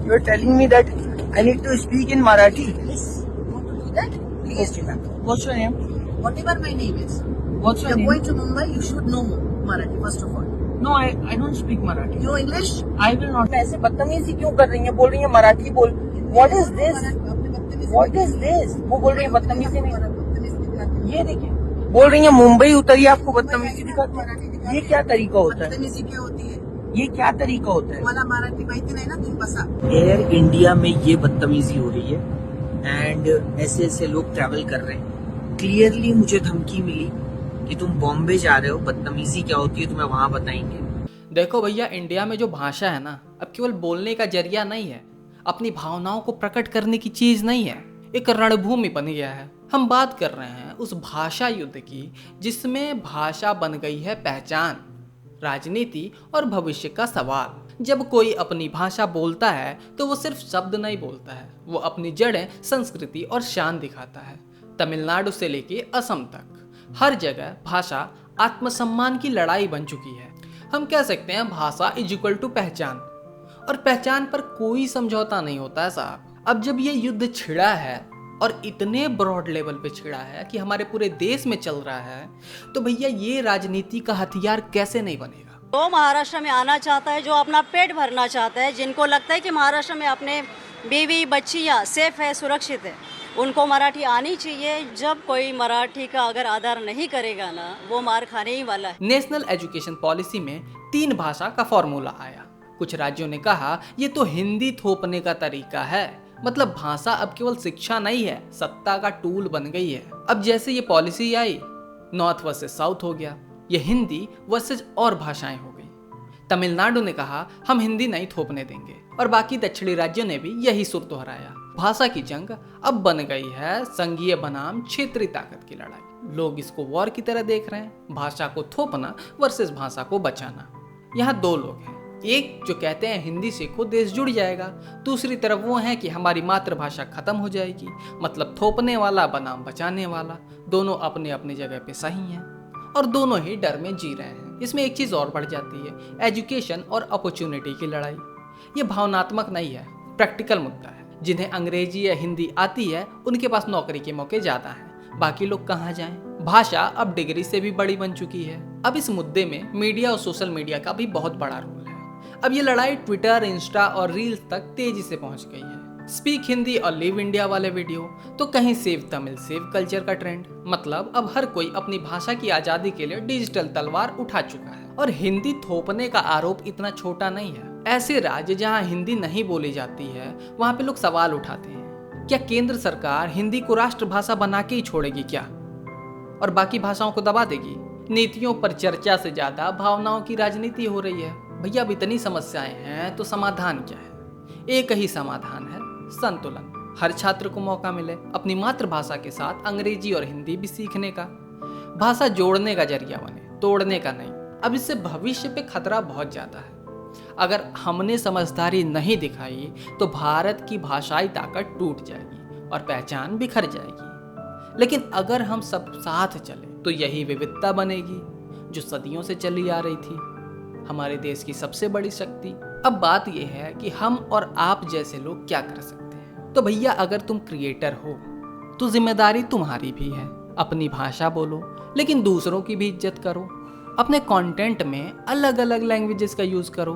You are telling me that I need to speak in Marathi. Yes. You want to do that? Please do that. What's your name? Whatever my name is. What's your You're name? going to Mumbai, you should know Marathi first of all. No, I don't speak Marathi. You know English? I will not. ऐसे बदतमीजी क्यों कर रही हैं? बोल रही हैं मराठी बोल. What is this? What is this? वो बोल रही है बदतमीजी नहीं. ये देखिए, बोल रही है मुंबई उतरिए आपको बदतमीजी दिखाते हैं. ये क्या तरीका होता है? बदतमीजी क्या होती है? ये क्या तरीका होता है? मला मराठी माहिती नाही ना, तुम्ही बसा. एयर इंडिया में ये बदतमीजी हो रही है एंड ऐसे ऐसे लोग ट्रैवल कर रहे हैं. क्लियरली मुझे धमकी मिली कि तुम बॉम्बे जा रहे हो, बदतमीजी क्या होती है तुम्हें वहां बताएंगे. देखो भैया, इंडिया में जो भाषा है ना, अब केवल बोलने का जरिया नहीं है, अपनी भावनाओं को प्रकट करने की चीज नहीं है, एक रणभूमि बन गया है. हम बात कर रहे हैं उस भाषा युद्ध की जिसमें भाषा बन गई है पहचान, राजनीति और भविष्य का सवाल. जब कोई अपनी भाषा बोलता है तो वो सिर्फ शब्द नहीं बोलता है, वो अपनी जड़ें, संस्कृति और शान दिखाता है. तमिलनाडु से लेके असम तक हर जगह भाषा आत्मसम्मान की लड़ाई बन चुकी है. हम कह सकते हैं भाषा इज इक्वल टू पहचान, और पहचान पर कोई समझौता नहीं होता है साहब. अब जब ये युद्ध छिड़ा है और इतने ब्रॉड लेवल पे छिड़ा है कि हमारे पूरे देश में चल रहा है, तो भैया ये राजनीति का हथियार कैसे नहीं बनेगा. जो महाराष्ट्र में आना चाहता है, जो अपना पेट भरना चाहता है, जिनको लगता है कि महाराष्ट्र में अपने बीवी बच्चियाँ सेफ है, सुरक्षित है, उनको मराठी आनी चाहिए. जब कोई मराठी का अगर आदर नहीं करेगा ना, वो मार खाने ही वाला है. नेशनल एजुकेशन पॉलिसी में 3 भाषा का फॉर्मूला आया. कुछ राज्यों ने कहा ये तो हिंदी थोपने का तरीका है, मतलब भाषा अब केवल शिक्षा नहीं है, सत्ता का टूल बन गई है. अब जैसे ये पॉलिसी आई, नॉर्थ वर्सेस साउथ हो गया, ये हिंदी वर्सेस और भाषाएं हो गई. तमिलनाडु ने कहा हम हिंदी नहीं थोपने देंगे, और बाकी दक्षिणी राज्यों ने भी यही सुर दोहराया. भाषा की जंग अब बन गई है संघीय बनाम क्षेत्रीय ताकत की लड़ाई. लोग इसको वॉर की तरह देख रहे हैं, भाषा को थोपना वर्सेस भाषा को बचाना. यहाँ 2 लोग हैं, एक जो कहते हैं हिंदी सीखो देश जुड़ जाएगा, दूसरी तरफ वो है कि हमारी मातृभाषा खत्म हो जाएगी, मतलब थोपने वाला बनाम बचाने वाला. दोनों अपने अपनी जगह पे सही हैं और दोनों ही डर में जी रहे हैं. इसमें एक चीज और बढ़ जाती है, एजुकेशन और अपॉर्चुनिटी की लड़ाई. ये भावनात्मक नहीं है, प्रैक्टिकल मुद्दा है. जिन्हें अंग्रेजी या हिंदी आती है उनके पास नौकरी के मौके ज्यादा हैं, बाकी लोग कहाँ जाएं. भाषा अब डिग्री से भी बड़ी बन चुकी है. अब इस मुद्दे में मीडिया और सोशल मीडिया का भी बहुत बड़ा रोल है. अब ये लड़ाई ट्विटर, इंस्टा और रील्स तक तेजी से पहुंच गई है. स्पीक हिंदी और लिव इंडिया वाले वीडियो, तो कहीं सेव तमिल सेव कल्चर का ट्रेंड. मतलब अब हर कोई अपनी भाषा की आजादी के लिए डिजिटल तलवार उठा चुका है. और हिंदी थोपने का आरोप इतना छोटा नहीं है. ऐसे राज्य जहां हिंदी नहीं बोली जाती है वहां पे लोग सवाल उठाते हैं, क्या केंद्र सरकार हिंदी को राष्ट्रभाषा बना के ही छोड़ेगी क्या, और बाकी भाषाओं को दबा देगी. नीतियों पर चर्चा से ज्यादा भावनाओं की राजनीति हो रही है. भैया अब इतनी समस्याएं हैं तो समाधान क्या है? एक ही समाधान है, संतुलन. हर छात्र को मौका मिले अपनी मातृभाषा के साथ अंग्रेजी और हिंदी भी सीखने का. भाषा जोड़ने का जरिया बने, तोड़ने का नहीं. अब इससे भविष्य पे खतरा बहुत ज्यादा है. अगर हमने समझदारी नहीं दिखाई तो भारत की भाषाई ताकत टूट जाएगी और पहचान बिखर जाएगी. लेकिन अगर हम सब साथ चले तो यही विविधता बनेगी जो सदियों से चली आ रही थी, हमारे देश की सबसे बड़ी शक्ति. अब बात यह है कि हम और आप जैसे लोग क्या कर सकते हैं. तो भैया अगर तुम क्रिएटर हो तो जिम्मेदारी तुम्हारी भी है. अपनी भाषा बोलो लेकिन दूसरों की भी इज्जत करो. अपने कंटेंट में अलग अलग लैंग्वेजेस का यूज करो.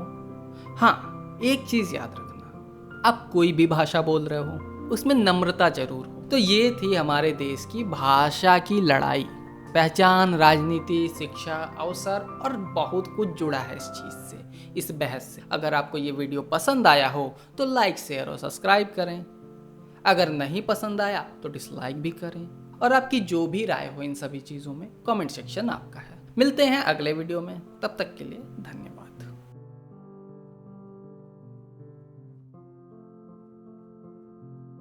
हाँ, एक चीज याद रखना, आप कोई भी भाषा बोल रहे हो उसमें नम्रता जरूर हो. तो ये थी हमारे देश की भाषा की लड़ाई. पहचान, राजनीति, शिक्षा, अवसर और बहुत कुछ जुड़ा है इस चीज से, इस बहस से. अगर आपको ये वीडियो पसंद आया हो तो लाइक, शेयर और सब्सक्राइब करें. अगर नहीं पसंद आया तो डिसलाइक भी करें. और आपकी जो भी राय हो इन सभी चीजों में, कमेंट सेक्शन आपका है. मिलते हैं अगले वीडियो में, तब तक के लिए धन्यवाद.